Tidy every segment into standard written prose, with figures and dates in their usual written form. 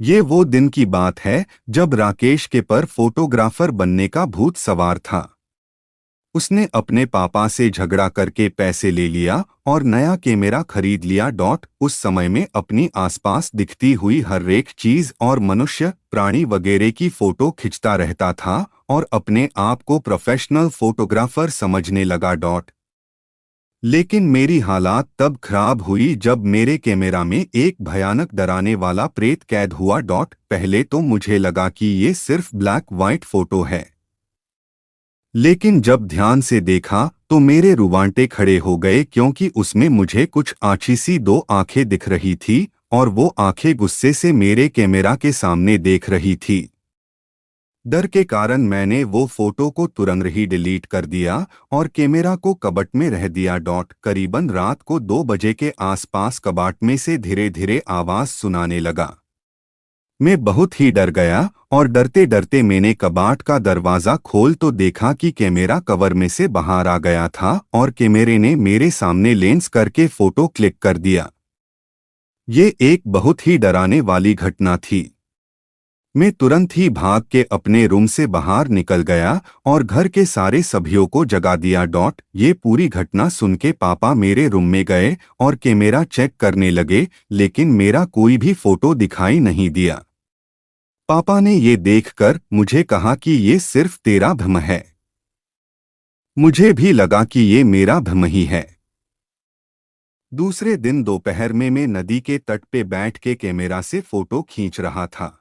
ये वो दिन की बात है जब राकेश के पर फोटोग्राफर बनने का भूत सवार था। उसने अपने पापा से झगड़ा करके पैसे ले लिया और नया कैमरा खरीद लिया। उस समय में अपनी आसपास दिखती हुई हर एक चीज और मनुष्य, प्राणी वगैरह की फोटो खिंचता रहता था और अपने आप को प्रोफेशनल फोटोग्राफर समझने लगा। लेकिन मेरी हालात तब खराब हुई जब मेरे कैमरा में एक भयानक डराने वाला प्रेत कैद हुआ। पहले तो मुझे लगा कि ये सिर्फ ब्लैक वाइट फोटो है, लेकिन जब ध्यान से देखा तो मेरे रुवांटे खड़े हो गए, क्योंकि उसमें मुझे कुछ आछी सी दो आंखें दिख रही थी और वो आंखें गुस्से से मेरे कैमरा के सामने देख रही थी। डर के कारण मैंने वो फोटो को तुरंत ही डिलीट कर दिया और कैमरा को कबट में रह दिया। करीबन रात को 2 बजे के आसपास कबाट में से धीरे धीरे आवाज सुनाने लगा। मैं बहुत ही डर गया और डरते डरते मैंने कबाट का दरवाज़ा खोल तो देखा कि कैमरा कवर में से बाहर आ गया था और कैमरे ने मेरे सामने लेंस करके फोटो क्लिक कर दिया। ये एक बहुत ही डराने वाली घटना थी। मैं तुरंत ही भाग के अपने रूम से बाहर निकल गया और घर के सारे सभ्यों को जगा दिया। ये पूरी घटना सुन के पापा मेरे रूम में गए और कैमरा चेक करने लगे, लेकिन मेरा कोई भी फोटो दिखाई नहीं दिया। पापा ने ये देखकर मुझे कहा कि ये सिर्फ तेरा भ्रम है। मुझे भी लगा कि ये मेरा भ्रम ही है। दूसरे दिन दोपहर में मैं नदी के तट पे बैठ के कैमरा से फोटो खींच रहा था।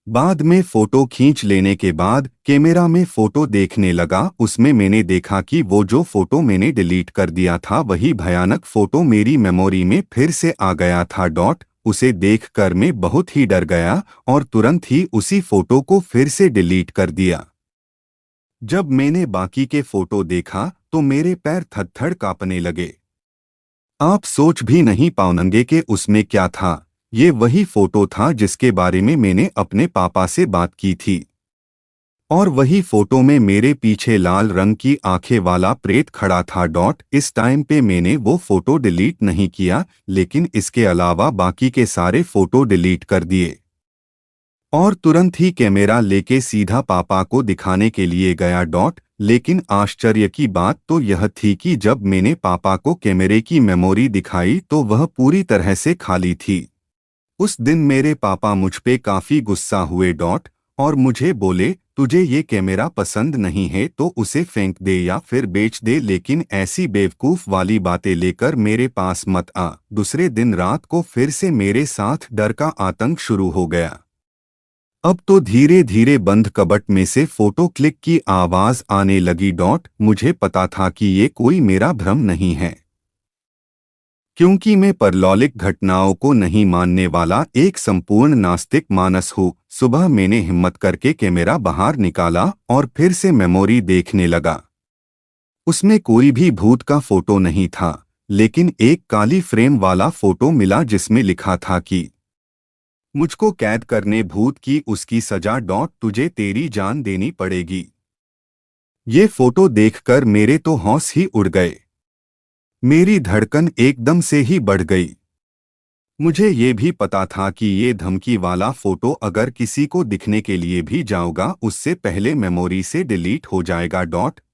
बाद में फोटो खींच लेने के बाद कैमरा में फोटो देखने लगा। उसमें मैंने देखा कि वो जो फोटो मैंने डिलीट कर दिया था वही भयानक फोटो मेरी मेमोरी में फिर से आ गया था। उसे देखकर मैं बहुत ही डर गया और तुरंत ही उसी फोटो को फिर से डिलीट कर दिया। जब मैंने बाकी के फोटो देखा तो मेरे पैर थरथर कांपने लगे। आप सोच भी नहीं पाओगे कि उसमें क्या था। ये वही फोटो था जिसके बारे में मैंने अपने पापा से बात की थी, और वही फोटो में मेरे पीछे लाल रंग की आंखें वाला प्रेत खड़ा था। इस टाइम पे मैंने वो फोटो डिलीट नहीं किया, लेकिन इसके अलावा बाकी के सारे फोटो डिलीट कर दिए और तुरंत ही कैमरा लेके सीधा पापा को दिखाने के लिए गया। लेकिन आश्चर्य की बात तो यह थी कि जब मैंने पापा को कैमरे की मेमोरी दिखाई तो वह पूरी तरह से खाली थी। उस दिन मेरे पापा मुझ पे काफी गुस्सा हुए। और मुझे बोले, तुझे ये कैमरा पसंद नहीं है तो उसे फेंक दे या फिर बेच दे, लेकिन ऐसी बेवकूफ वाली बातें लेकर मेरे पास मत आ। दूसरे दिन रात को फिर से मेरे साथ डर का आतंक शुरू हो गया। अब तो धीरे धीरे बंद कबट में से फोटो क्लिक की आवाज आने लगी। मुझे पता था कि ये कोई मेरा भ्रम नहीं है, क्योंकि मैं परलौकिक घटनाओं को नहीं मानने वाला एक संपूर्ण नास्तिक मानस हूँ। सुबह मैंने हिम्मत करके कैमरा बाहर निकाला और फिर से मेमोरी देखने लगा। उसमें कोई भी भूत का फोटो नहीं था, लेकिन एक काली फ्रेम वाला फोटो मिला जिसमें लिखा था कि मुझको कैद करने भूत की उसकी सजा। तुझे तेरी जान देनी पड़ेगी। ये फोटो देखकर मेरे तो होश ही उड़ गए। मेरी धड़कन एकदम से ही बढ़ गई। मुझे ये भी पता था कि ये धमकी वाला फोटो अगर किसी को दिखने के लिए भी जाऊंगा उससे पहले मेमोरी से डिलीट हो जाएगा।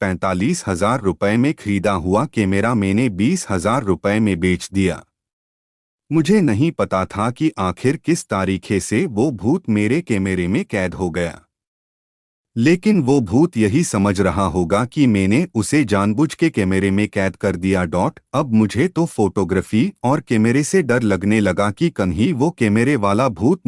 45,000 रुपए में खरीदा हुआ कैमरा मैंने 20,000 रुपए में बेच दिया। मुझे नहीं पता था कि आखिर किस तारीखे से वो भूत मेरे कैमरे में कैद हो गया, लेकिन वो भूत यही समझ रहा होगा कि मैंने उसे जानबूझ के कैमरे में कैद कर दिया। अब मुझे तो फोटोग्राफी और कैमरे से डर लगने लगा कि कहीं वो कैमरे वाला भूत